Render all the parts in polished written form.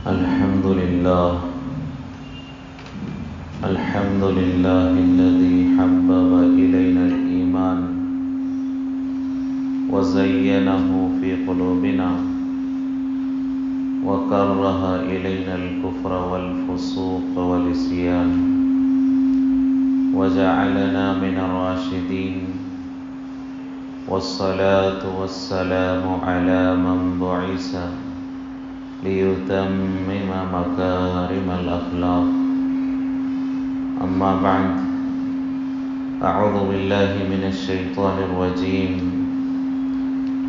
الحمد لله الذي حبب إلينا الإيمان وزينه في قلوبنا وكره إلينا الكفر والفسوق والعصيان وجعلنا من الراشدين والصلاة والسلام على من بعث ليتمم مكارم الأخلاق. أما بعد، أعوذ بالله من الشيطان الرجيم.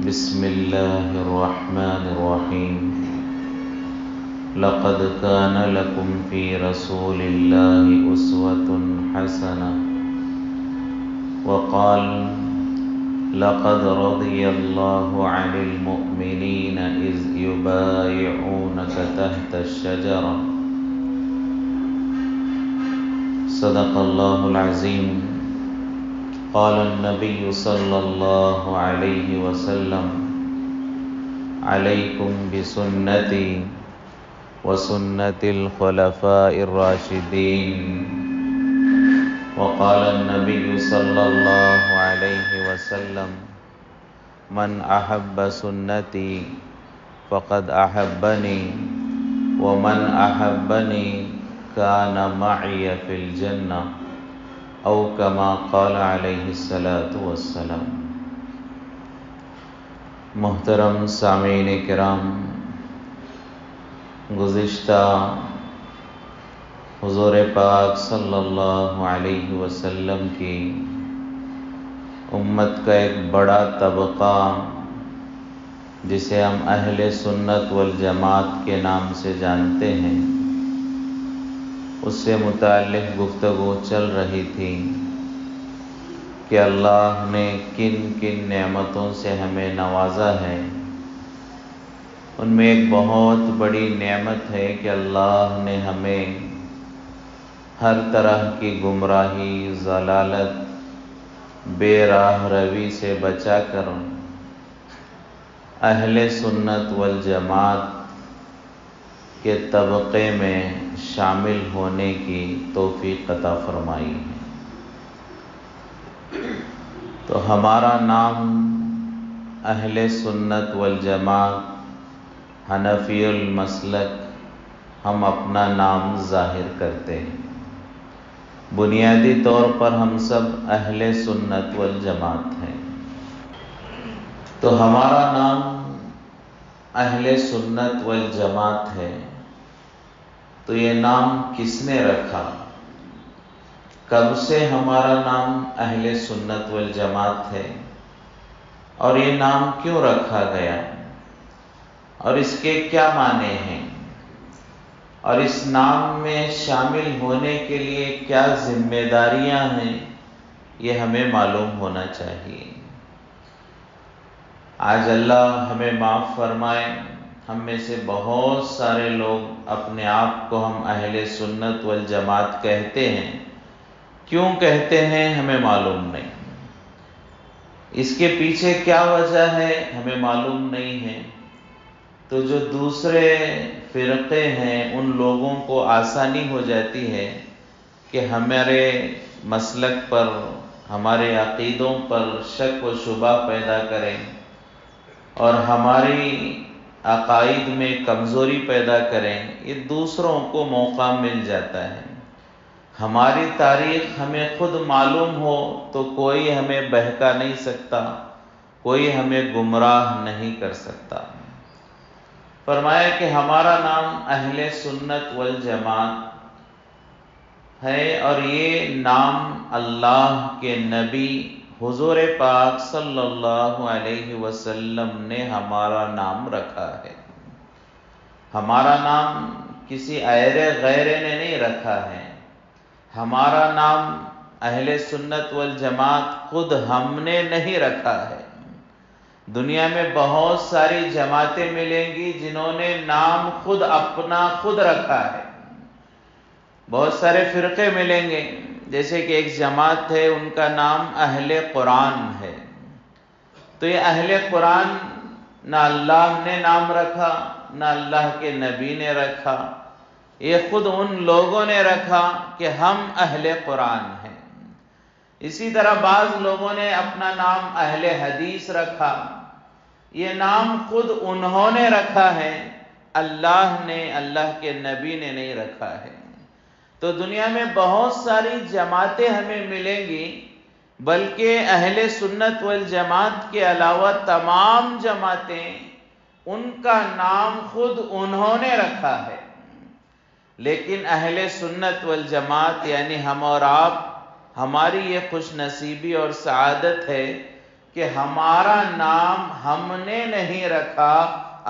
بسم الله الرحمن الرحيم. لقد كان لكم في رسول الله أسوة حسنة. وقال: لقد رضي الله عن المؤمنين إذ يبايعونك تحت الشجرة. صدق الله العظيم. قال النبي صلى الله عليه وسلم: عليكم بسنتي وسنة الخلفاء الراشدين. وقال النبي صلى الله عليه وسلم: من أحب سنتي فقد أحبني ومن أحبني كان معي في الجنة، أو كما قال عليه الصلاة والسلام. محترم سامعین کرام، گزشتہ حضور پاک صلی اللہ علیہ وسلم کی امت کا ایک بڑا طبقہ، جسے ہم اہل سنت والجماعت کے نام سے جانتے ہیں، اس سے متعلق گفتگو چل رہی تھی کہ اللہ نے کن کن نعمتوں سے ہمیں نوازا ہے۔ ان میں ایک بہت بڑی نعمت ہے کہ اللہ نے ہمیں ہر طرح کی گمراہی، ضلالت، بے راہ روی سے بچا کر اہل سنت والجماعت کے طبقے میں شامل ہونے کی توفیق عطا فرمائی ہے۔ تو ہمارا نام اہل سنت والجماعت، حنفی المسلک، ہم اپنا نام ظاہر کرتے ہیں۔ بنیادی طور پر ہم سب اہل سنت والجماعت ہیں۔ تو ہمارا نام اہل سنت والجماعت ہے، تو یہ نام کس نے رکھا؟ کب سے ہمارا نام اہل سنت والجماعت ہے، اور یہ نام کیوں رکھا گیا، اور اس کے کیا معنی ہیں، اور اس نام میں شامل ہونے کے لیے کیا ذمہ داریاں ہیں، یہ ہمیں معلوم ہونا چاہیے۔ آج اللہ ہمیں معاف فرمائے، ہم میں سے بہت سارے لوگ اپنے آپ کو ہم اہل سنت والجماعت کہتے ہیں۔ کیوں کہتے ہیں ہمیں معلوم نہیں، اس کے پیچھے کیا وجہ ہے ہمیں معلوم نہیں ہے۔ تو جو دوسرے فرقے ہیں، ان لوگوں کو آسانی ہو جاتی ہے کہ ہمارے مسلک پر، ہمارے عقیدوں پر شک و شبہ پیدا کریں اور ہماری عقائد میں کمزوری پیدا کریں۔ یہ دوسروں کو موقع مل جاتا ہے۔ ہماری تاریخ ہمیں خود معلوم ہو تو کوئی ہمیں بہکا نہیں سکتا، کوئی ہمیں گمراہ نہیں کر سکتا۔ فرمایا کہ ہمارا نام اہل سنت والجماعت ہے، اور یہ نام اللہ کے نبی حضور پاک صلی اللہ علیہ وسلم نے ہمارا نام رکھا ہے۔ ہمارا نام کسی غیرے نے نہیں رکھا ہے۔ ہمارا نام اہل سنت والجماعت خود ہم نے نہیں رکھا ہے۔ دنیا میں بہت ساری جماعتیں ملیں گی جنہوں نے نام خود رکھا ہے۔ بہت سارے فرقے ملیں گے، جیسے کہ ایک جماعت ہے، ان کا نام اہل قرآن ہے۔ تو یہ اہل قرآن نہ اللہ نے نام رکھا، نہ اللہ کے نبی نے رکھا، یہ خود ان لوگوں نے رکھا کہ ہم اہل قرآن ہیں۔ اسی طرح بعض لوگوں نے اپنا نام اہل حدیث رکھا، یہ نام خود انہوں نے رکھا ہے، اللہ نے، اللہ کے نبی نے نہیں رکھا ہے۔ تو دنیا میں بہت ساری جماعتیں ہمیں ملیں گی، بلکہ اہل سنت والجماعت کے علاوہ تمام جماعتیں ان کا نام خود انہوں نے رکھا ہے، لیکن اہل سنت والجماعت یعنی ہم اور آپ، ہماری یہ خوش نصیبی اور سعادت ہے کہ ہمارا نام ہم نے نہیں رکھا،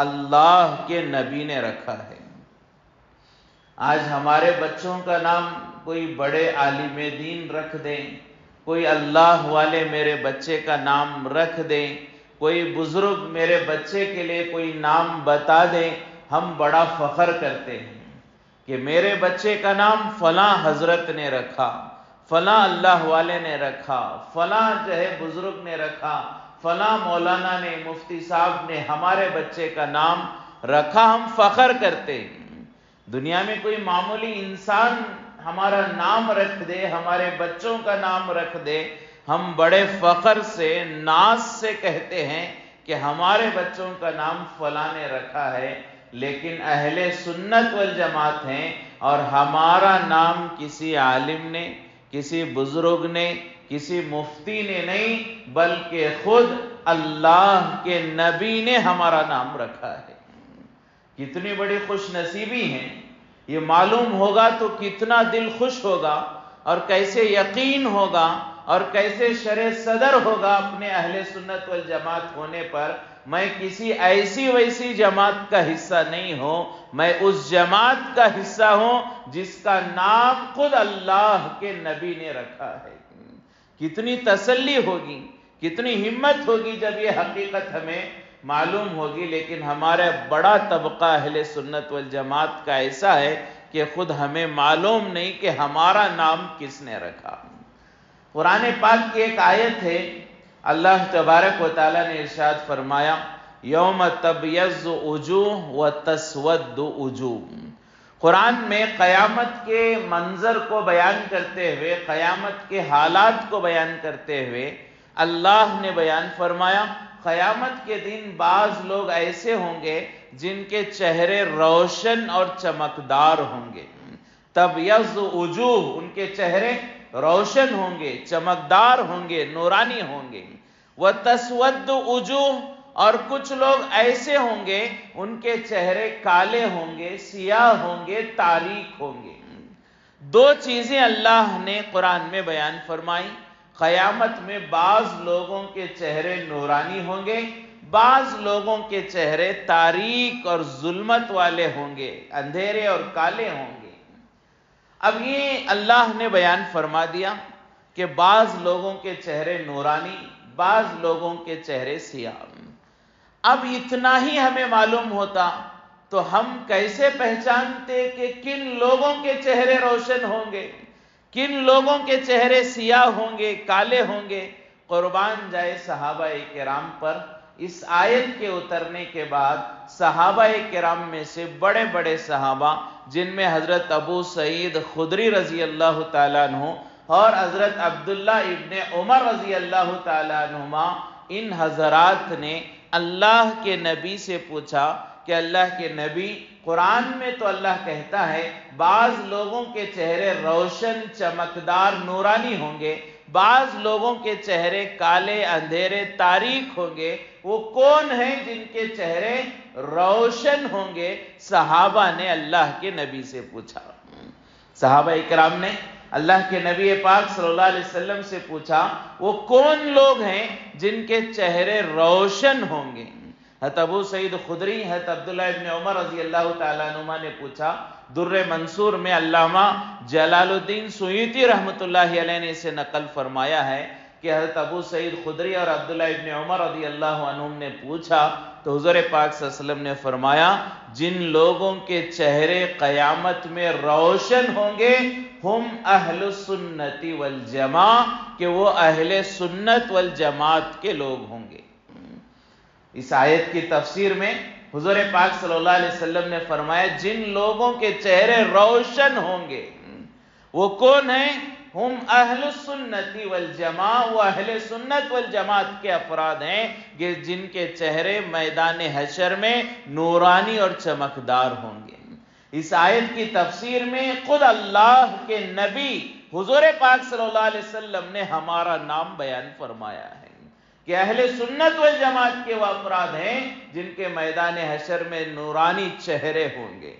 اللہ کے نبی نے رکھا ہے۔ آج ہمارے بچوں کا نام کوئی بڑے عالم دین رکھ دیں، کوئی اللہ والے میرے بچے کا نام رکھ دیں، کوئی بزرگ میرے بچے کے لیے کوئی نام بتا دیں، ہم بڑا فخر کرتے ہیں کہ میرے بچے کا نام فلاں حضرت نے رکھا، فلاں اللہ والے نے رکھا، فلاں بزرگ نے رکھا، فلاں مولانا نے، مفتی صاحب نے ہمارے بچے کا نام رکھا، ہم فخر کرتے ہیں۔ دنیا میں کوئی معمولی انسان ہمارا نام رکھ دے، ہمارے بچوں کا نام رکھ دے، ہم بڑے فخر سے، ناز سے کہتے ہیں کہ ہمارے بچوں کا نام فلاں نے رکھا ہے، لیکن اہل سنت والجماعت ہیں اور ہمارا نام کسی عالم نے، کسی بزرگ نے، کسی مفتی نے نہیں، بلکہ خود اللہ کے نبی نے ہمارا نام رکھا ہے۔ کتنی بڑی خوش نصیبی ہے، یہ معلوم ہوگا تو کتنا دل خوش ہوگا، اور کیسے یقین ہوگا اور کیسے شرح صدر ہوگا اپنے اہل سنت والجماعت ہونے پر۔ میں کسی ایسی ویسی جماعت کا حصہ نہیں ہوں، میں اس جماعت کا حصہ ہوں جس کا نام خود اللہ کے نبی نے رکھا ہے۔ کتنی تسلی ہوگی، کتنی ہمت ہوگی جب یہ حقیقت ہمیں معلوم ہوگی، لیکن ہمارا بڑا طبقہ اہل سنت والجماعت کا ایسا ہے کہ خود ہمیں معلوم نہیں کہ ہمارا نام کس نے رکھا۔ قرآن پاک کی ایک آیت ہے، اللہ تبارک و تعالیٰ نے ارشاد فرمایا، یوم تبیض وجوہ وتسود وجوہ۔ قرآن میں قیامت کے منظر کو بیان کرتے ہوئے، قیامت کے حالات کو بیان کرتے ہوئے اللہ نے بیان فرمایا، قیامت کے دن بعض لوگ ایسے ہوں گے جن کے چہرے روشن اور چمکدار ہوں گے۔ تبیض وجوہ، ان کے چہرے روشن ہوں گے، چمکدار ہوں گے، نورانی ہوں گے۔ وتسود وجوہ، اور کچھ لوگ ایسے ہوں گے ان کے چہرے کالے ہوں گے، سیاہ ہوں گے، تاریک ہوں گے۔ دو چیزیں اللہ نے قرآن میں بیان فرمائی۔ قیامت میں بعض لوگوں کے چہرے نورانی ہوں گے، بعض لوگوں کے چہرے تاریک اور ظلمت والے ہوں گے، اندھیرے اور کالے ہوں گے۔ اب یہ اللہ نے بیان فرما دیا کہ بعض لوگوں کے چہرے نورانی، بعض لوگوں کے چہرے سیاہ۔ اب اتنا ہی ہمیں معلوم ہوتا تو ہم کیسے پہچانتے کہ کن لوگوں کے چہرے روشن ہوں گے، کن لوگوں کے چہرے سیاہ ہوں گے، کالے ہوں گے؟ قربان جائے صحابہ کرام پر، اس آیت کے اترنے کے بعد صحابہ کرام میں سے بڑے بڑے صحابہ، جن میں حضرت ابو سعید خدری رضی اللہ تعالیٰ عنہ اور حضرت عبداللہ ابن عمر رضی اللہ تعالیٰ عنہما، ان حضرات نے اللہ کے نبی سے پوچھا کہ اللہ کے نبی، قرآن میں تو اللہ کہتا ہے بعض لوگوں کے چہرے روشن، چمکدار، نورانی ہوں گے، بعض لوگوں کے چہرے کالے، اندھیرے، تاریک ہوں گے، وہ کون ہیں جن کے چہرے روشن ہوں گے؟ صحابہ نے اللہ کے نبی سے پوچھا۔ صحابہ اکرام نے اللہ کے نبی پاک صلی اللہ علیہ وسلم سے پوچھا، وہ کون لوگ ہیں جن کے چہرے روشن ہوں گے؟ حضرت ابو سعید خدری، حضرت عبداللہ ابن عمر رضی اللہ تعالیٰ عنہما نے پوچھا۔ در منصور میں علامہ جلال الدین سیوطی رحمۃ اللہ علیہ نے اسے نقل فرمایا ہے کہ حضرت ابو سعید خدری اور عبداللہ ابن عمر رضی اللہ عنہم نے پوچھا تو حضور پاک صلی اللہ علیہ وسلم نے فرمایا، جن لوگوں کے چہرے قیامت میں روشن ہوں گے، ہم اہل السنت والجماعت، کہ وہ اہل سنت والجماعت کے لوگ ہوں گے۔ اس آیت کی تفسیر میں حضور پاک صلی اللہ علیہ وسلم نے فرمایا جن لوگوں کے چہرے روشن ہوں گے وہ کون ہیں؟ ہم اہل السنت والجماع، وہ اہل سنت والجماعت کے افراد ہیں کہ جن کے چہرے میدان حشر میں نورانی اور چمکدار ہوں گے۔ اس آیت کی تفسیر میں خود اللہ کے نبی حضور پاک صلی اللہ علیہ وسلم نے ہمارا نام بیان فرمایا ہے کہ اہل سنت والجماعت کے وہ افراد ہیں جن کے میدان حشر میں نورانی چہرے ہوں گے۔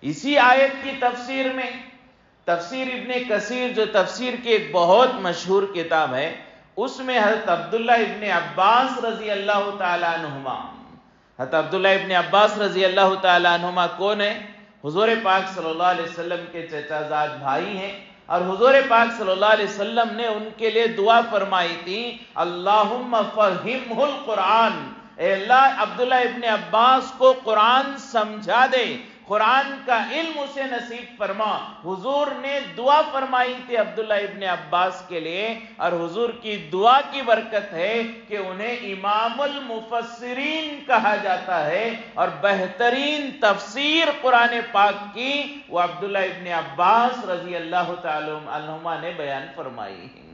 اسی آیت کی تفسیر میں تفسیر ابن کثیر جو تفسیر کی ایک بہت مشہور کتاب ہے، اس میں حضرت عبداللہ ابن عباس رضی اللہ تعالیٰ عنہما، حضرت عبداللہ ابن عباس رضی اللہ تعالیٰ عنہما کون ہیں؟ حضور پاک صلی اللہ علیہ وسلم کے چچا زاد بھائی ہیں، اور حضور پاک صلی اللہ علیہ وسلم نے ان کے لیے دعا فرمائی تھی اللہم فہمہ القرآن، اے اللہ عبداللہ ابن عباس کو قرآن سمجھا دے، قرآن کا علم اسے نصیب فرما۔ حضور نے دعا فرمائی تھی عبداللہ ابن عباس کے لیے، اور حضور کی دعا کی برکت ہے کہ انہیں امام المفسرین کہا جاتا ہے، اور بہترین تفسیر قرآن پاک کی وہ عبداللہ ابن عباس رضی اللہ تعالی عنہما نے بیان فرمائی ہے۔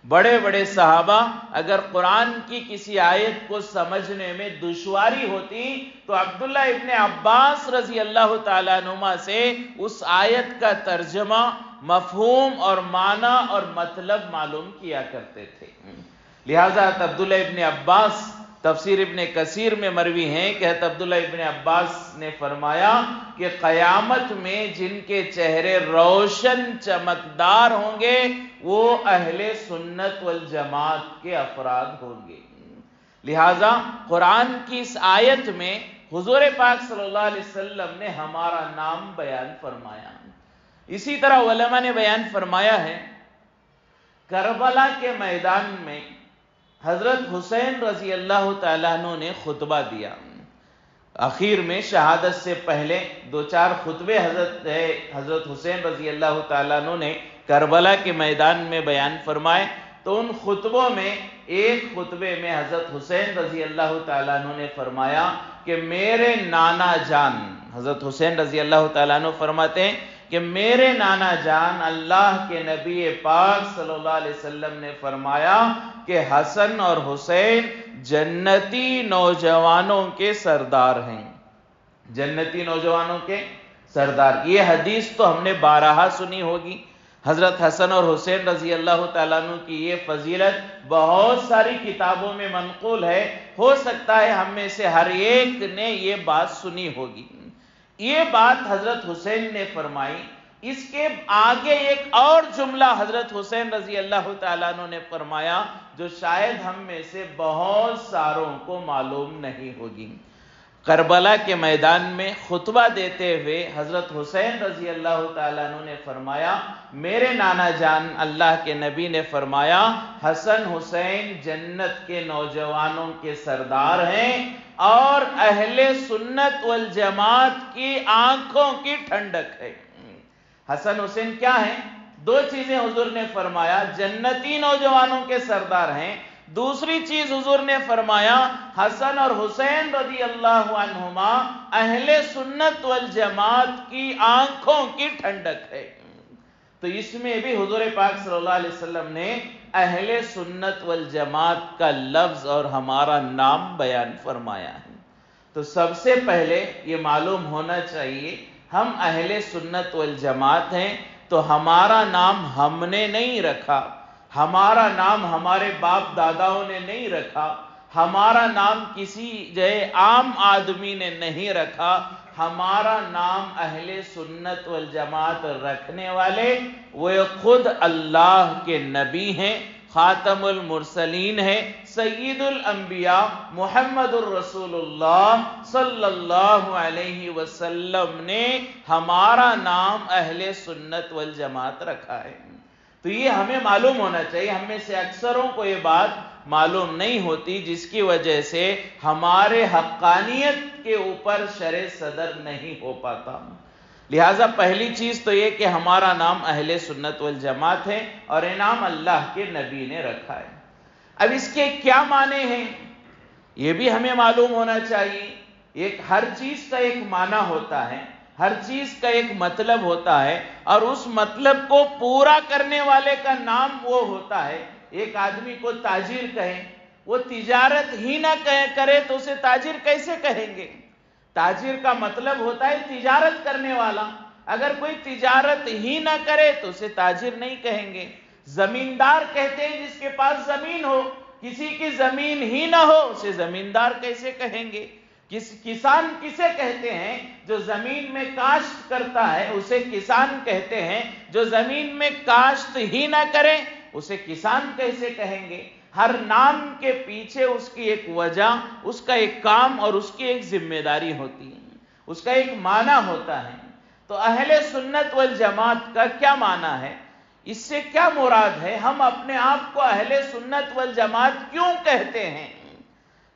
بڑے بڑے صحابہ اگر قرآن کی کسی آیت کو سمجھنے میں دشواری ہوتی تو عبداللہ ابن عباس رضی اللہ تعالیٰ عنہما سے اس آیت کا ترجمہ، مفہوم اور معنی اور مطلب معلوم کیا کرتے تھے۔ لہذا عبداللہ ابن عباس تفسیر ابن کثیر میں مروی ہیں کہ حضرت عبداللہ ابن عباس نے فرمایا کہ قیامت میں جن کے چہرے روشن چمکدار ہوں گے وہ اہل سنت والجماعت کے افراد ہوں گے۔ لہذا قرآن کی اس آیت میں حضور پاک صلی اللہ علیہ وسلم نے ہمارا نام بیان فرمایا۔ اسی طرح علماء نے بیان فرمایا ہے کربلا کے میدان میں حضرت حسین رضی اللہ تعالیٰ عنہ نے خطبہ دیا۔ آخر میں شہادت سے پہلے دو چار خطبے حضرت حسین رضی اللہ تعالیٰ عنہ نے کربلا کے میدان میں بیان فرمائے، تو ان خطبوں میں ایک خطبے میں حضرت حسین رضی اللہ تعالیٰ عنہ نے فرمایا کہ میرے نانا جان، حضرت حسین رضی اللہ تعالیٰ عنہ فرماتے ہیں کہ میرے نانا جان اللہ کے نبی پاک صلی اللہ علیہ وسلم نے فرمایا کہ حسن اور حسین جنتی نوجوانوں کے سردار ہیں، جنتی نوجوانوں کے سردار۔ یہ حدیث تو ہم نے بارہا سنی ہوگی۔ حضرت حسن اور حسین رضی اللہ تعالیٰ عنہ کی یہ فضیلت بہت ساری کتابوں میں منقول ہے، ہو سکتا ہے ہم میں سے ہر ایک نے یہ بات سنی ہوگی۔ یہ بات حضرت حسین نے فرمائی۔ اس کے آگے ایک اور جملہ حضرت حسین رضی اللہ تعالیٰ عنہ نے فرمایا جو شاید ہم میں سے بہت ساروں کو معلوم نہیں ہوگی۔ کربلا کے میدان میں خطبہ دیتے ہوئے حضرت حسین رضی اللہ تعالیٰ عنہ نے فرمایا میرے نانا جان اللہ کے نبی نے فرمایا حسن حسین جنت کے نوجوانوں کے سردار ہیں اور اہل سنت والجماعت کی آنکھوں کی ٹھنڈک ہے۔ حسن حسین کیا ہیں؟ دو چیزیں حضور نے فرمایا، جنتی نوجوانوں کے سردار ہیں، دوسری چیز حضور نے فرمایا حسن اور حسین رضی اللہ عنہما اہل سنت والجماعت کی آنکھوں کی ٹھنڈک ہے۔ تو اس میں بھی حضور پاک صلی اللہ علیہ وسلم نے اہل سنت والجماعت کا لفظ اور ہمارا نام بیان فرمایا ہے۔ تو سب سے پہلے یہ معلوم ہونا چاہیے ہم اہل سنت والجماعت ہیں، تو ہمارا نام ہم نے نہیں رکھا، ہمارا نام ہمارے باپ داداؤں نے نہیں رکھا، ہمارا نام کسی عام آدمی نے نہیں رکھا، ہمارا نام اہل سنت والجماعت رکھنے والے وہ خود اللہ کے نبی ہیں، خاتم المرسلین ہیں، سید الانبیاء محمد الرسول اللہ صلی اللہ علیہ وسلم نے ہمارا نام اہل سنت والجماعت رکھا ہے۔ تو یہ ہمیں معلوم ہونا چاہیے، ہم میں سے اکثروں کو یہ بات معلوم نہیں ہوتی، جس کی وجہ سے ہمارے حقانیت کے اوپر شرع صدر نہیں ہو پاتا۔ لہٰذا پہلی چیز تو یہ کہ ہمارا نام اہل سنت والجماعت ہے اور یہ نام اللہ کے نبی نے رکھا ہے۔ اب اس کے کیا معنی ہیں یہ بھی ہمیں معلوم ہونا چاہیے۔ ایک ہر چیز کا ایک معنی ہوتا ہے، ہر چیز کا ایک مطلب ہوتا ہے، اور اس مطلب کو پورا کرنے والے کا نام وہ ہوتا ہے۔ ایک آدمی کو تاجر کہیں، وہ تجارت ہی نہ کرے تو اسے تاجر کیسے کہیں گے؟ تاجر کا مطلب ہوتا ہے تجارت کرنے والا، اگر کوئی تجارت ہی نہ کرے تو اسے تاجر نہیں کہیں گے۔ زمیندار کہتے ہیں جس کے پاس زمین ہو، کسی کی زمین ہی نہ ہو اسے زمیندار کیسے کہیں گے؟ کسان کسے کہتے ہیں؟ جو زمین میں کاشت کرتا ہے اسے کسان کہتے ہیں، جو زمین میں کاشت ہی نہ کرے اسے کسان کیسے کہیں گے؟ ہر نام کے پیچھے اس کی ایک وجہ، اس کا ایک کام اور اس کی ایک ذمہ داری ہوتی ہے، اس کا ایک معنی ہوتا ہے۔ تو اہل سنت والجماعت کا کیا معنی ہے؟ اس سے کیا مراد ہے؟ ہم اپنے آپ کو اہل سنت والجماعت کیوں کہتے ہیں؟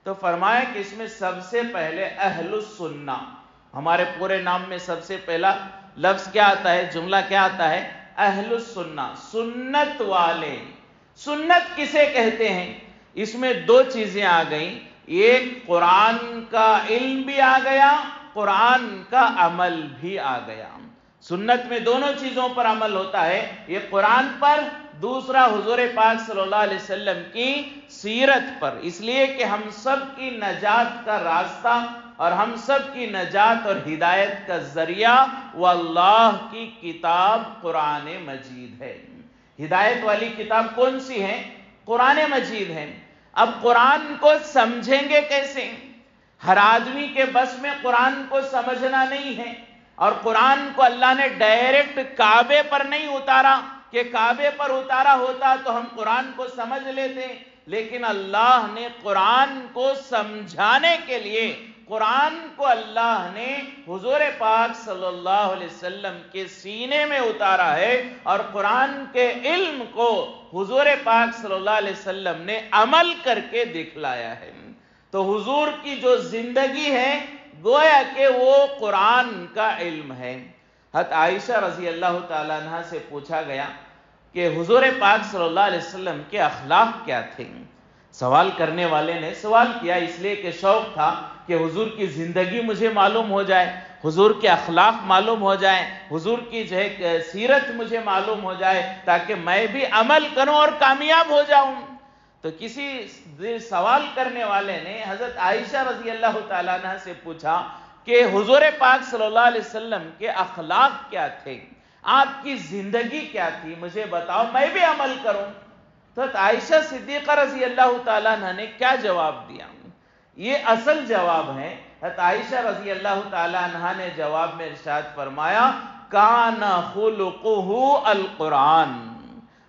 تو فرمایا کہ اس میں سب سے پہلے اہل السنہ، ہمارے پورے نام میں سب سے پہلا لفظ کیا آتا ہے، جملہ کیا آتا ہے؟ اہل السنہ، سنت والے۔ سنت کسے کہتے ہیں؟ اس میں دو چیزیں آ گئیں، ایک قرآن کا علم بھی آ گیا، قرآن کا عمل بھی آ گیا۔ سنت میں دونوں چیزوں پر عمل ہوتا ہے، یہ قرآن پر، دوسرا حضور پاک صلی اللہ علیہ وسلم کی سیرت پر، اس لیے کہ ہم سب کی نجات کا راستہ اور ہم سب کی نجات اور ہدایت کا ذریعہ وہ اللہ کی کتاب قرآن مجید ہے۔ ہدایت والی کتاب کون سی ہے؟ قرآن مجید ہے۔ اب قرآن کو سمجھیں گے کیسے؟ ہر آدمی کے بس میں قرآن کو سمجھنا نہیں ہے، اور قرآن کو اللہ نے ڈائریکٹ کعبے پر نہیں اتارا کہ کعبے پر اتارا ہوتا تو ہم قرآن کو سمجھ لیتے، لیکن اللہ نے قرآن کو سمجھانے کے لیے قرآن کو اللہ نے حضور پاک صلی اللہ علیہ وسلم کے سینے میں اتارا ہے، اور قرآن کے علم کو حضور پاک صلی اللہ علیہ وسلم نے عمل کر کے دکھلایا ہے۔ تو حضور کی جو زندگی ہے گویا کہ وہ قرآن کا علم ہے۔ حضرت عائشہ رضی اللہ تعالیٰ عنہ سے پوچھا گیا کہ حضور پاک صلی اللہ علیہ وسلم کے اخلاق کیا تھے؟ سوال کرنے والے نے سوال کیا اس لیے کہ شوق تھا کہ حضور کی زندگی مجھے معلوم ہو جائے، حضور کے اخلاق معلوم ہو جائیں، حضور کی جو ہے سیرت مجھے معلوم ہو جائے تاکہ میں بھی عمل کروں اور کامیاب ہو جاؤں۔ تو کسی سوال کرنے والے نے حضرت عائشہ رضی اللہ تعالیٰ عنہ سے پوچھا کہ حضور پاک صلی اللہ علیہ وسلم کے اخلاق کیا تھے، آپ کی زندگی کیا تھی، مجھے بتاؤ میں بھی عمل کروں۔ تو عائشہ صدیقہ رضی اللہ تعالیٰ عنہ نے کیا جواب دیا؟ یہ اصل جواب ہے۔ حضرت عائشہ رضی اللہ تعالیٰ عنہ نے جواب میں ارشاد فرمایا کان خلقہ القرآن۔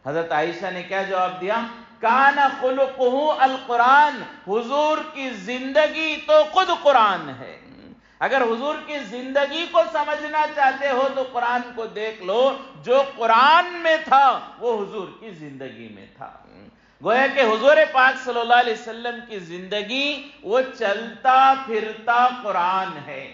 حضرت عائشہ نے کیا جواب دیا؟ کان خلقہ القرآن، حضور کی زندگی تو خود قرآن ہے۔ اگر حضور کی زندگی کو سمجھنا چاہتے ہو تو قرآن کو دیکھ لو، جو قرآن میں تھا وہ حضور کی زندگی میں تھا۔ گویا کہ حضور پاک صلی اللہ علیہ وسلم کی زندگی وہ چلتا پھرتا قرآن ہے۔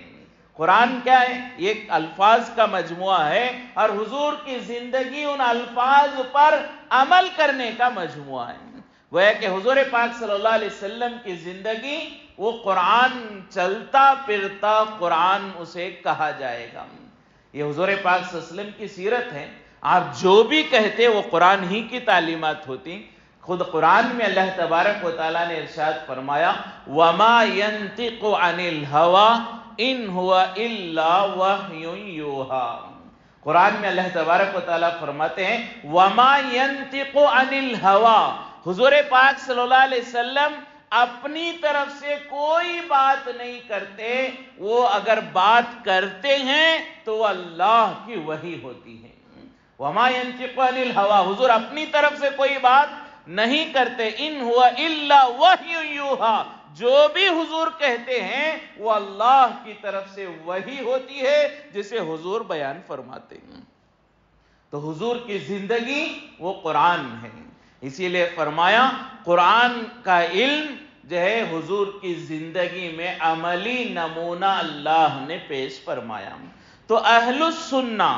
قرآن کیا ہے؟ ایک الفاظ کا مجموعہ ہے، اور حضور کی زندگی ان الفاظ پر عمل کرنے کا مجموعہ ہے۔ گویا کہ حضور پاک صلی اللہ علیہ وسلم کی زندگی وہ قرآن، چلتا پھرتا قرآن اسے کہا جائے گا۔ یہ حضور پاک صلی اللہ علیہ وسلم کی سیرت ہے، آپ جو بھی کہتے وہ قرآن ہی کی تعلیمات ہوتی۔ خود قرآن میں اللہ تبارک و تعالیٰ نے ارشاد فرمایا وَمَا يَنْتِقُ عَنِ الْهَوَىٰ إِنْ هُوَ إِلَّا وَحْيٌ يُوحَىٰ۔ قرآن میں اللہ تبارک و تعالیٰ فرماتے ہیں وَمَا يَنْتِقُ عَنِ الْهَوَىٰ، حضور پاک صلی اللہ علیہ وسلم اپنی طرف سے کوئی بات نہیں کرتے، وہ اگر بات کرتے ہیں تو وہ اللہ کی وحی ہوتی ہے۔ وَمَا يَنْتِقُ عَنِ الْهَوَىٰ، حضور اپنی طرف سے کوئی بات نہیں کرتے، ان ہوا الا وحی یوحیٰ، جو بھی حضور کہتے ہیں وہ اللہ کی طرف سے وحی ہوتی ہے جسے حضور بیان فرماتے ہیں۔ تو حضور کی زندگی وہ قرآن ہے، اسی لیے فرمایا قرآن کا علم جو ہے حضور کی زندگی میں عملی نمونہ اللہ نے پیش فرمایا۔ تو اہل السنہ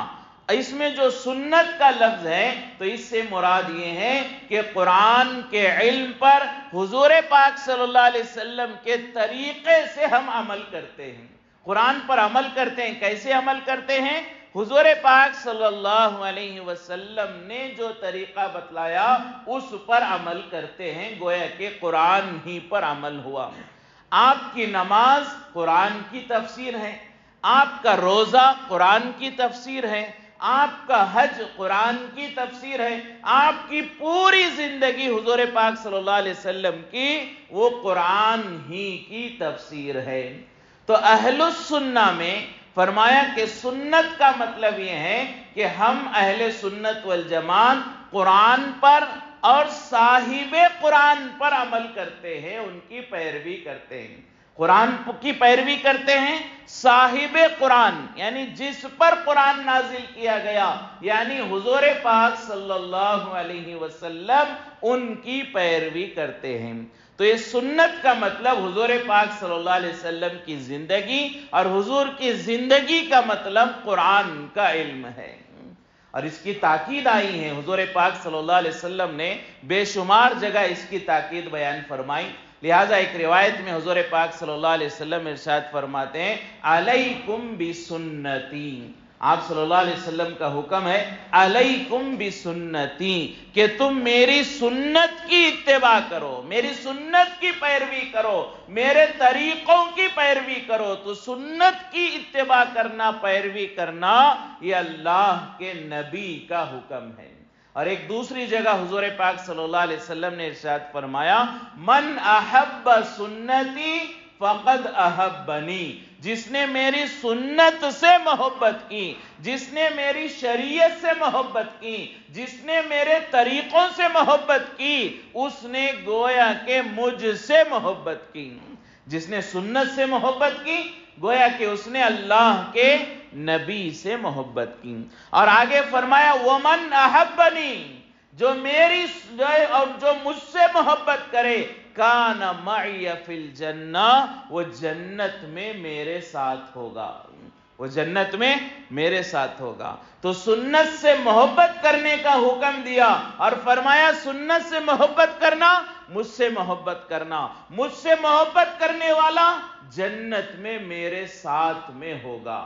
اس میں جو سنت کا لفظ ہے تو اس سے مراد یہ ہے کہ قرآن کے علم پر حضور پاک صلی اللہ علیہ وسلم کے طریقے سے ہم عمل کرتے ہیں، قرآن پر عمل کرتے ہیں۔ کیسے عمل کرتے ہیں؟ حضور پاک صلی اللہ علیہ وسلم نے جو طریقہ بتلایا اس پر عمل کرتے ہیں، گویا کہ قرآن ہی پر عمل ہوا۔ آپ کی نماز قرآن کی تفسیر ہے، آپ کا روزہ قرآن کی تفسیر ہے، آپ کا حج قرآن کی تفسیر ہے، آپ کی پوری زندگی حضور پاک صلی اللہ علیہ وسلم کی وہ قرآن ہی کی تفسیر ہے۔ تو اہل السنہ میں فرمایا کہ سنت کا مطلب یہ ہے کہ ہم اہل سنت والجماعت قرآن پر اور صاحب قرآن پر عمل کرتے ہیں، ان کی پیروی کرتے ہیں۔ قرآن کی پیروی کرتے ہیں، صاحب قرآن یعنی جس پر قرآن نازل کیا گیا یعنی حضور پاک صلی اللہ علیہ وسلم، ان کی پیروی کرتے ہیں۔ تو یہ سنت کا مطلب حضور پاک صلی اللہ علیہ وسلم کی زندگی، اور حضور کی زندگی کا مطلب قرآن کا علم ہے۔ اور اس کی تاکید آئی ہے، حضور پاک صلی اللہ علیہ وسلم نے بے شمار جگہ اس کی تاکید بیان فرمائی۔ لہذا ایک روایت میں حضور پاک صلی اللہ علیہ وسلم ارشاد فرماتے ہیں علیکم بسنتی، آپ صلی اللہ علیہ وسلم کا حکم ہے علیکم بسنتی کہ تم میری سنت کی اتباع کرو، میری سنت کی پیروی کرو، میرے طریقوں کی پیروی کرو۔ تو سنت کی اتباع کرنا، پیروی کرنا، یہ اللہ کے نبی کا حکم ہے۔ اور ایک دوسری جگہ حضور پاک صلی اللہ علیہ وسلم نے ارشاد فرمایا من احب سنتی فقد احبنی، جس نے میری سنت سے محبت کی، جس نے میری شریعت سے محبت کی، جس نے میرے طریقوں سے محبت کی، اس نے گویا کہ مجھ سے محبت کی۔ جس نے سنت سے محبت کی گویا کہ اس نے اللہ کے نبی سے محبت کی۔ اور آگے فرمایا ومن احبنی، جو میری اور جو مجھ سے محبت کرے کان معی فی الجنہ، وہ جنت میں میرے ساتھ ہوگا، وہ جنت میں میرے ساتھ ہوگا۔ تو سنت سے محبت کرنے کا حکم دیا اور فرمایا سنت سے محبت کرنا، مجھ سے محبت کرنا، مجھ سے محبت کرنے والا جنت میں میرے ساتھ میں ہوگا۔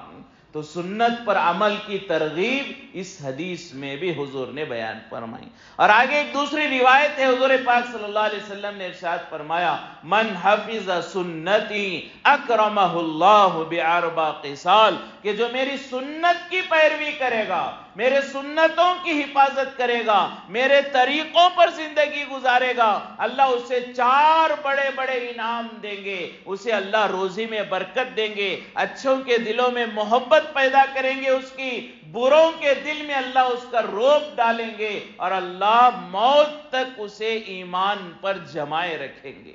تو سنت پر عمل کی ترغیب اس حدیث میں بھی حضور نے بیان فرمائی۔ اور آگے ایک دوسری روایت ہے، حضور پاک صلی اللہ علیہ وسلم نے ارشاد فرمایا من حفظ سنتی اکرمہ اللہ باربع خصال، کہ جو میری سنت کی پیروی کرے گا، میرے سنتوں کی حفاظت کرے گا، میرے طریقوں پر زندگی گزارے گا، اللہ اسے 4 بڑے بڑے انعام دیں گے۔ اسے اللہ روزی میں برکت دیں گے، اچھوں کے دلوں میں محبت پیدا کریں گے، اس کی بروں کے دل میں اللہ اس کا رعب ڈالیں گے، اور اللہ موت تک اسے ایمان پر جمائے رکھیں گے۔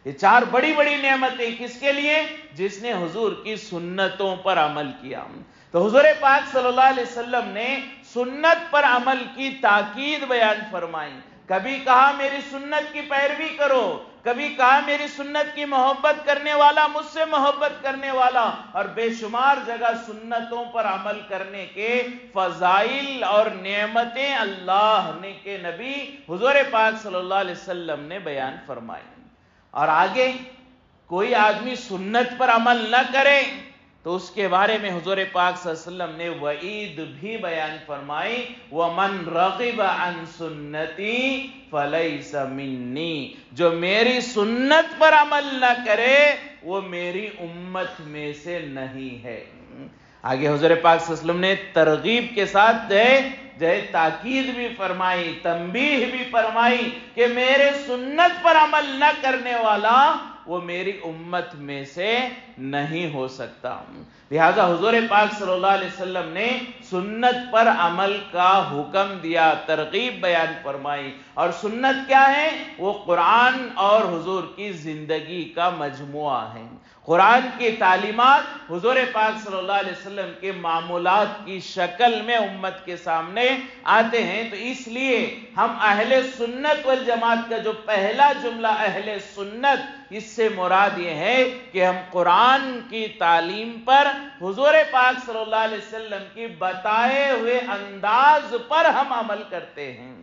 یہ 4 بڑی بڑی نعمتیں کس کے لیے؟ جس نے حضور کی سنتوں پر عمل کیا۔ تو حضور پاک صلی اللہ علیہ وسلم نے سنت پر عمل کی تاکید بیان فرمائی۔ کبھی کہا میری سنت کی پیروی کرو، کبھی کہا میری سنت کی محبت کرنے والا مجھ سے محبت کرنے والا، اور بے شمار جگہ سنتوں پر عمل کرنے کے فضائل اور نعمتیں اللہ نے کے نبی حضور پاک صلی اللہ علیہ وسلم نے بیان فرمائی۔ اور آگے کوئی آدمی سنت پر عمل نہ کرے تو اس کے بارے میں حضور پاک صلی اللہ علیہ وسلم نے وعید بھی بیان فرمائی وَمَنْ رَغِبَ عَنْ سُنَّتِي فَلَيْسَ مِنِّي، جو میری سنت پر عمل نہ کرے وہ میری امت میں سے نہیں ہے۔ آگے حضور پاک صلی اللہ علیہ وسلم نے ترغیب کے ساتھ تاکید بھی فرمائی، تنبیہ بھی فرمائی کہ میرے سنت پر عمل نہ کرنے والا وہ میری امت میں سے نہیں ہو سکتا۔ لہذا حضور پاک صلی اللہ علیہ وسلم نے سنت پر عمل کا حکم دیا، ترغیب بیان فرمائی۔ اور سنت کیا ہے؟ وہ قرآن اور حضور کی زندگی کا مجموعہ ہے۔ قرآن کی تعلیمات حضور پاک صلی اللہ علیہ وسلم کے معمولات کی شکل میں امت کے سامنے آتے ہیں۔ تو اس لیے ہم اہل سنت والجماعت کا جو پہلا جملہ اہل سنت، اس سے مراد یہ ہے کہ ہم قرآن کی تعلیم پر، حضور پاک صلی اللہ علیہ وسلم کی بتائے ہوئے انداز پر ہم عمل کرتے ہیں۔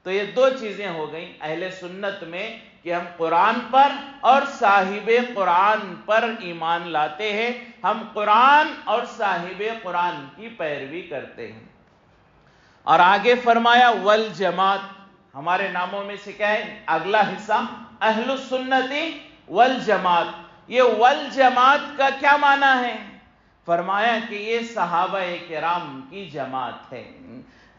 تو یہ دو چیزیں ہو گئیں اہل سنت میں کہ ہم قرآن پر اور صاحب قرآن پر ایمان لاتے ہیں، ہم قرآن اور صاحب قرآن کی پیروی کرتے ہیں۔ اور آگے فرمایا والجماعت، ہمارے ناموں میں سے کیا ہے اگلا حصہ اہل السنت والجماعت۔ یہ والجماعت کا کیا معنی ہے؟ فرمایا کہ یہ صحابہ کرام کی جماعت ہے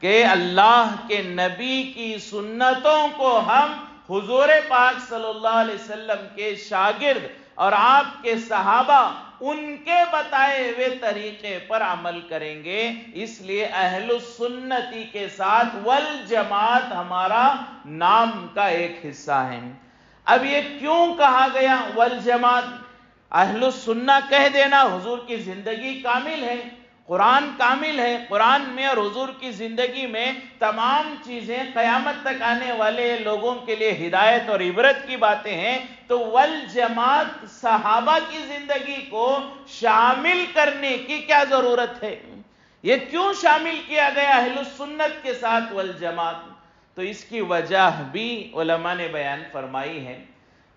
کہ اللہ کے نبی کی سنتوں کو ہم حضور پاک صلی اللہ علیہ وسلم کے شاگرد اور آپ کے صحابہ ان کے بتائے ہوئے طریقے پر عمل کریں گے، اس لیے اہل السنتی کے ساتھ والجماعت ہمارا نام کا ایک حصہ ہے۔ اب یہ کیوں کہا گیا والجماعت؟ اہل السنہ کہہ دینا حضور کی زندگی کامل ہے، قرآن کامل ہے، قرآن میں اور حضور کی زندگی میں تمام چیزیں قیامت تک آنے والے لوگوں کے لیے ہدایت اور عبرت کی باتیں ہیں، تو والجماعت صحابہ کی زندگی کو شامل کرنے کی کیا ضرورت ہے؟ یہ کیوں شامل کیا گیا اہل السنت کے ساتھ والجماعت؟ تو اس کی وجہ بھی علماء نے بیان فرمائی ہے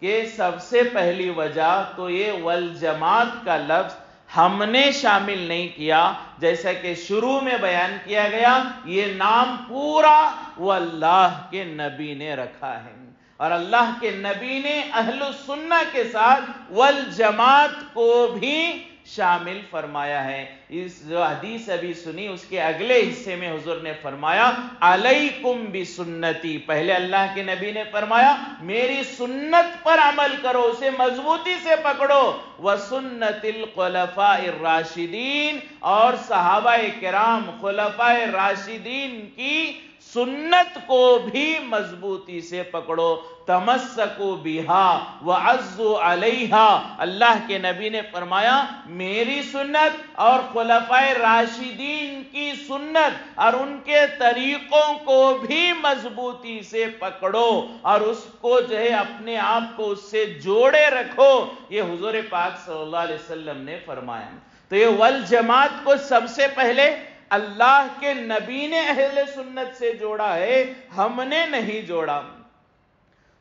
کہ سب سے پہلی وجہ تو یہ والجماعت کا لفظ ہم نے شامل نہیں کیا، جیسا کہ شروع میں بیان کیا گیا یہ نام پورا وہ اللہ کے نبی نے رکھا ہے، اور اللہ کے نبی نے اہل السنہ کے ساتھ والجماعت کو بھی شامل فرمایا ہے۔ اس جو حدیث ابھی سنی اس کے اگلے حصے میں حضور نے فرمایا علیکم بسنتی، پہلے اللہ کے نبی نے فرمایا میری سنت پر عمل کرو، اسے مضبوطی سے پکڑو، وسنت الخلفاء الراشدین، اور صحابہ کرام خلفاء راشدین کی سنت کو بھی مضبوطی سے پکڑو، تمسکوا بہا وعزوا علیہا، اللہ کے نبی نے فرمایا میری سنت اور خلفاء راشدین کی سنت اور ان کے طریقوں کو بھی مضبوطی سے پکڑو اور اس کو جو ہے اپنے آپ کو اس سے جوڑے رکھو، یہ حضور پاک صلی اللہ علیہ وسلم نے فرمایا۔ تو یہ والجماعت کو سب سے پہلے اللہ کے نبی نے اہل سنت سے جوڑا ہے، ہم نے نہیں جوڑا۔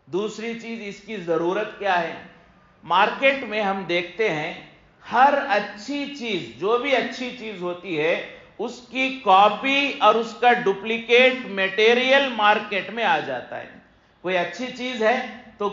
دوسری چیز اس کی ضرورت کیا ہے؟ مارکیٹ میں ہم دیکھتے ہیں ہر اچھی چیز، جو بھی اچھی چیز ہوتی ہے اس کی کاپی اور اس کا ڈپلیکیٹ میٹیریل مارکیٹ میں آ جاتا ہے۔ کوئی اچھی چیز ہے تو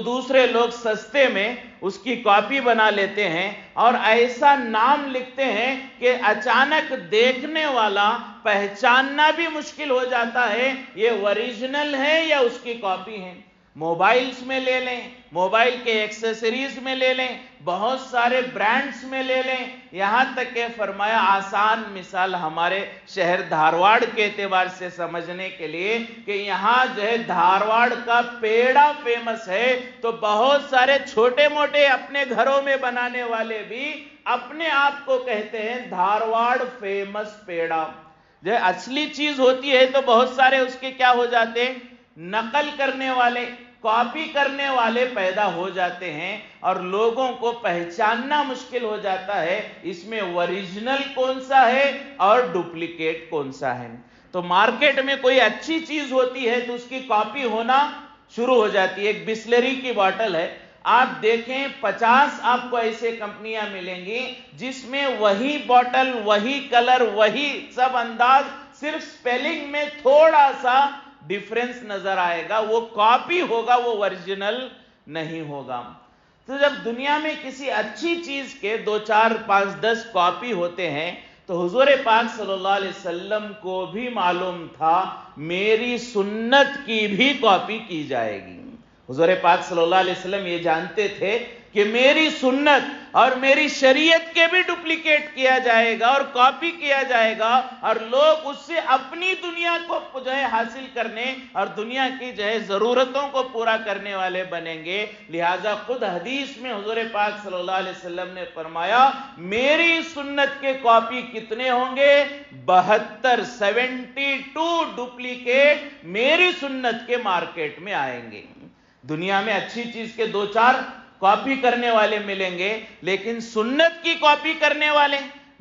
دوسرے لوگ سستے میں اس کی کاپی بنا لیتے ہیں اور ایسا نام لکھتے ہیں کہ اچانک دیکھنے والا پہچاننا بھی مشکل ہو جاتا ہے یہ اوریجنل ہے یا اس کی کاپی ہے۔ موبائلز میں لے لیں، موبائل کے ایکسیسریز میں لے لیں، بہت سارے برانڈز میں لے لیں، یہاں تک کہ فرمایا آسان مثال ہمارے شہر دھارواڑ کے اعتبار سے سمجھنے کے لیے کہ یہاں جو ہے دھارواڑ کا پیڑا فیمس ہے، تو بہت سارے چھوٹے موٹے اپنے گھروں میں بنانے والے بھی اپنے آپ کو کہتے ہیں دھارواڑ فیمس پیڑا۔ جو اصلی چیز ہوتی ہے تو بہت سارے اس کے کیا ہو جاتے ہیں، نقل کرنے والے، کاپی کرنے والے پیدا ہو جاتے ہیں اور لوگوں کو پہچاننا مشکل ہو جاتا ہے اس میں اوریجنل کون سا ہے اور ڈپلیکیٹ کون سا ہے۔ تو مارکیٹ میں کوئی اچھی چیز ہوتی ہے تو اس کی کاپی ہونا شروع ہو جاتی ہے۔ ایک بسلری کی باٹل ہے، آپ دیکھیں 50 آپ کو ایسے کمپنیاں ملیں گی جس میں وہی باٹل، وہی کلر، وہی سب انداز، صرف سپیلنگ میں تھوڑا سا ڈیفرنس نظر آئے گا، وہ کاپی ہوگا، وہ اوریجنل نہیں ہوگا۔ تو جب دنیا میں کسی اچھی چیز کے 2 4 5 10 کاپی ہوتے ہیں تو حضور پاک صلی اللہ علیہ وسلم کو بھی معلوم تھا میری سنت کی بھی کاپی کی جائے گی۔ حضور پاک صلی اللہ علیہ وسلم یہ جانتے تھے کہ میری سنت اور میری شریعت کے بھی ڈپلیکیٹ کیا جائے گا اور کاپی کیا جائے گا اور لوگ اس سے اپنی دنیا کو جو ہے حاصل کرنے اور دنیا کی جو ہے ضرورتوں کو پورا کرنے والے بنیں گے۔ لہٰذا خود حدیث میں حضور پاک صلی اللہ علیہ وسلم نے فرمایا میری سنت کے کاپی کتنے ہوں گے؟ 72 ڈپلیکیٹ میری سنت کے مارکیٹ میں آئیں گے۔ دنیا میں اچھی چیز کے 2 4 کاپی کرنے والے ملیں گے، لیکن سنت کی کاپی کرنے والے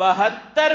72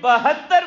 72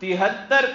73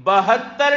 72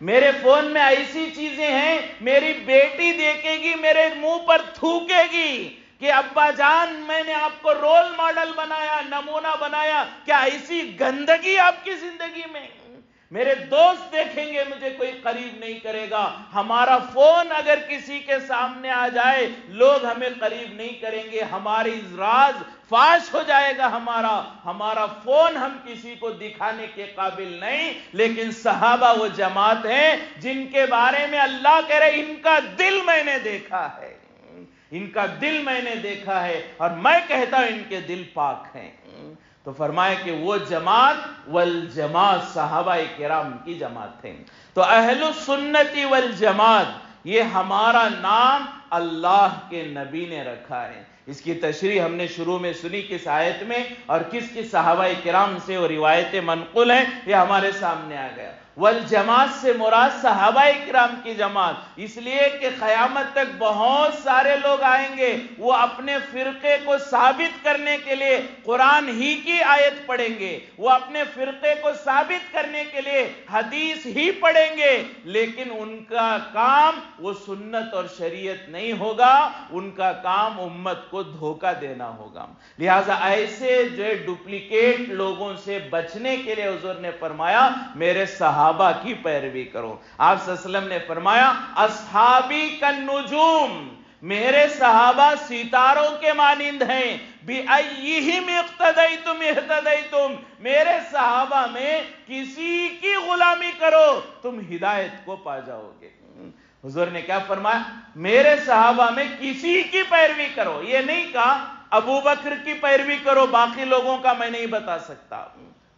میرے فون میں ایسی چیزیں ہیں، میری بیٹی دیکھے گی میرے منہ پر تھوکے گی کہ ابا جان میں نے آپ کو رول ماڈل بنایا، نمونہ بنایا، کیا ایسی گندگی آپ کی زندگی میں؟ میرے دوست دیکھیں گے مجھے کوئی قریب نہیں کرے گا۔ ہمارا فون اگر کسی کے سامنے آ جائے لوگ ہمیں قریب نہیں کریں گے، ہماری راز فاش ہو جائے گا ہمارا فون ہم کسی کو دکھانے کے قابل نہیں۔ لیکن صحابہ وہ جماعت ہیں جن کے بارے میں اللہ کہہ رہے ان کا دل میں نے دیکھا ہے، ان کا دل میں نے دیکھا ہے، اور میں کہتا ہوں ان کے دل پاک ہیں۔ تو فرمایا کہ وہ جماعت والجماعت صحابہ کرام کی جماعت ہے۔ تو اہل السنت والجماعت یہ ہمارا نام اللہ کے نبی نے رکھا ہے۔ اس کی تشریح ہم نے شروع میں سنی کس آیت میں، اور کس کی صحابہ کرام سے وہ روایتیں منقول ہیں، یہ ہمارے سامنے آ گیا۔ والجماعت سے مراد صحابہ کرام کی جماعت، اس لیے کہ قیامت تک بہت سارے لوگ آئیں گے، وہ اپنے فرقے کو ثابت کرنے کے لیے قرآن ہی کی آیت پڑھیں گے، وہ اپنے فرقے کو ثابت کرنے کے لیے حدیث ہی پڑھیں گے، لیکن ان کا کام وہ سنت اور شریعت نہیں ہوگا، ان کا کام امت کو دھوکہ دینا ہوگا۔ لہٰذا ایسے جو ڈپلیکیٹ لوگوں سے بچنے کے لیے حضور نے فرمایا میرے صحابہ کی پیروی کرو۔ آپ صلی اللہ علیہ وسلم نے فرمایا اصحابی کالنجوم، میرے صحابہ ستاروں کے مانند ہیں، بِأَيِّهِمْ اقْتَدَيْتُمْ اهْتَدَيْتُمْ، میرے صحابہ میں کسی کی غلامی کرو تم ہدایت کو پا جاؤ گے۔ حضور نے کیا فرمایا؟ میرے صحابہ میں کسی کی پیروی کرو، یہ نہیں کہا ابو بکر کی پیروی کرو باقی لوگوں کا میں نہیں بتا سکتا۔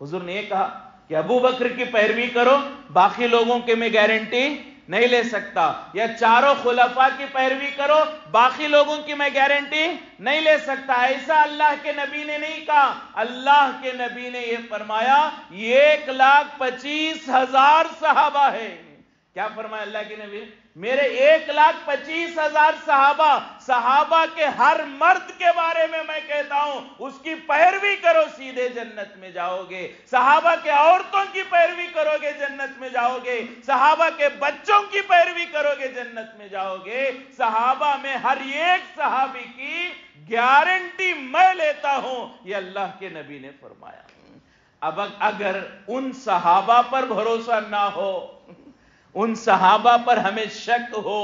حضور نے یہ کہا کہ ابو بکر کی پیروی کرو باقی لوگوں کے میں گارنٹی نہیں لے سکتا، یا چاروں خلفاء کی پیروی کرو باقی لوگوں کی میں گارنٹی نہیں لے سکتا۔ ایسا اللہ کے نبی نے نہیں کہا، اللہ کے نبی نے یہ فرمایا 1,25,000 صحابہ ہیں۔ کیا فرمایا اللہ کے نبی؟ میرے 1,25,000 صحابہ کے ہر مرد کے بارے میں کہتا ہوں اس کی پیروی کرو سیدھے جنت میں جاؤ گے، صحابہ کے عورتوں کی پیروی کرو گے جنت میں جاؤ گے، صحابہ کے بچوں کی پیروی کرو گے جنت میں جاؤ گے، صحابہ میں ہر ایک صحابی کی گارنٹی میں لیتا ہوں، یہ اللہ کے نبی نے فرمایا۔ اب اگر ان صحابہ پر بھروسہ نہ ہو، ان صحابہ پر ہمیں شک ہو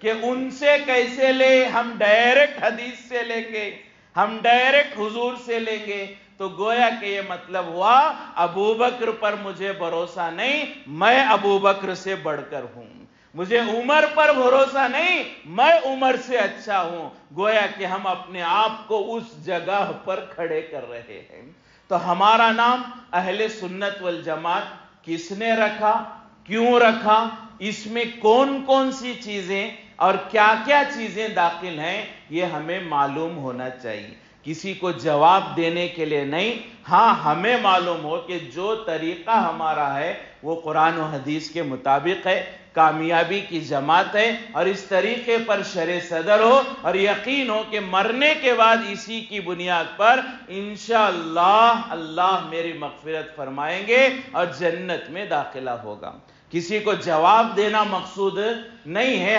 کہ ان سے کیسے لے، ہم ڈائریکٹ حدیث سے لیں گے، ہم ڈائریکٹ حضور سے لیں گے، تو گویا کہ یہ مطلب ہوا ابو بکر پر مجھے بھروسہ نہیں، میں ابو بکر سے بڑھ کر ہوں، مجھے عمر پر بھروسہ نہیں، میں عمر سے اچھا ہوں۔ گویا کہ ہم اپنے آپ کو اس جگہ پر کھڑے کر رہے ہیں۔ تو ہمارا نام اہل سنت والجماعت کس نے رکھا، کیوں رکھا، اس میں کون کون سی چیزیں اور کیا کیا چیزیں داخل ہیں، یہ ہمیں معلوم ہونا چاہیے۔ کسی کو جواب دینے کے لیے نہیں، ہاں ہمیں معلوم ہو کہ جو طریقہ ہمارا ہے وہ قرآن و حدیث کے مطابق ہے، کامیابی کی جماعت ہے، اور اس طریقے پر شرع صدر ہو، اور یقین ہو کہ مرنے کے بعد اسی کی بنیاد پر انشاءاللہ اللہ میری مغفرت فرمائیں گے اور جنت میں داخلہ ہوگا۔ کسی کو جواب دینا مقصود نہیں ہے،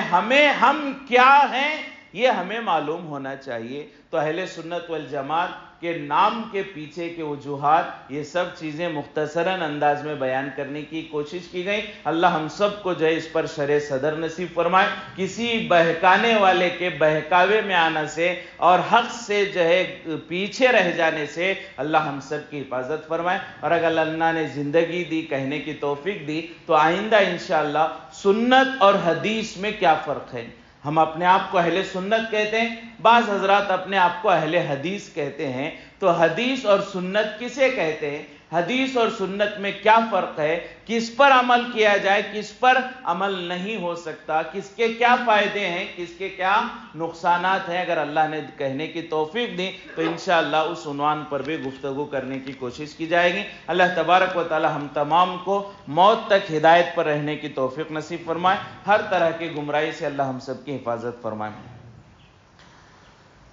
ہم کیا ہیں یہ ہمیں معلوم ہونا چاہیے۔ تو اہل سنت والجماعت کے نام کے پیچھے کے وجوہات، یہ سب چیزیں مختصراً انداز میں بیان کرنے کی کوشش کی گئی۔ اللہ ہم سب کو جو ہے اس پر شرع صدر نصیب فرمائے، کسی بہکانے والے کے بہکاوے میں آنا سے اور حق سے جو ہے پیچھے رہ جانے سے اللہ ہم سب کی حفاظت فرمائے۔ اور اگر اللہ نے زندگی دی، کہنے کی توفیق دی، تو آئندہ انشاءاللہ سنت اور حدیث میں کیا فرق ہے۔ ہم اپنے آپ کو اہل سنت کہتے ہیں، بعض حضرات اپنے آپ کو اہل حدیث کہتے ہیں، تو حدیث اور سنت کسے کہتے ہیں، حدیث اور سنت میں کیا فرق ہے، کس پر عمل کیا جائے، کس پر عمل نہیں ہو سکتا، کس کے کیا فائدے ہیں، کس کے کیا نقصانات ہیں۔ اگر اللہ نے کہنے کی توفیق دی تو انشاءاللہ اس عنوان پر بھی گفتگو کرنے کی کوشش کی جائے گی۔ اللہ تبارک و تعالی ہم تمام کو موت تک ہدایت پر رہنے کی توفیق نصیب فرمائے، ہر طرح کی گمراہی سے اللہ ہم سب کی حفاظت فرمائے۔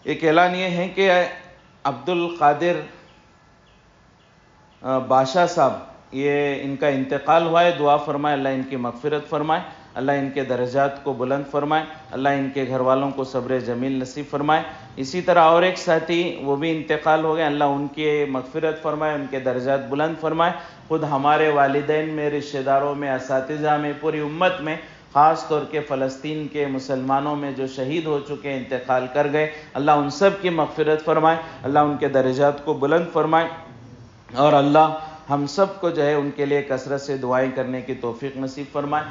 ایک اعلان یہ ہے کہ عبد القادر بادشاہ صاحب یہ ان کا انتقال ہوا ہے، دعا فرمائے اللہ ان کی مغفرت فرمائے، اللہ ان کے درجات کو بلند فرمائے، اللہ ان کے گھر والوں کو صبر جمیل نصیب فرمائے۔ اسی طرح اور ایک ساتھی وہ بھی انتقال ہو گئے، اللہ ان کی مغفرت فرمائے، ان کے درجات بلند فرمائے۔ خود ہمارے والدین میں، رشتہ داروں میں، اساتذہ میں، پوری امت میں، خاص طور کے فلسطین کے مسلمانوں میں جو شہید ہو چکے، انتقال کر گئے، اللہ ان سب کی مغفرت فرمائے، اللہ ان کے درجات کو بلند فرمائے، اور اللہ ہم سب کو جو ہے ان کے لیے کثرت سے دعائیں کرنے کی توفیق نصیب فرمائے۔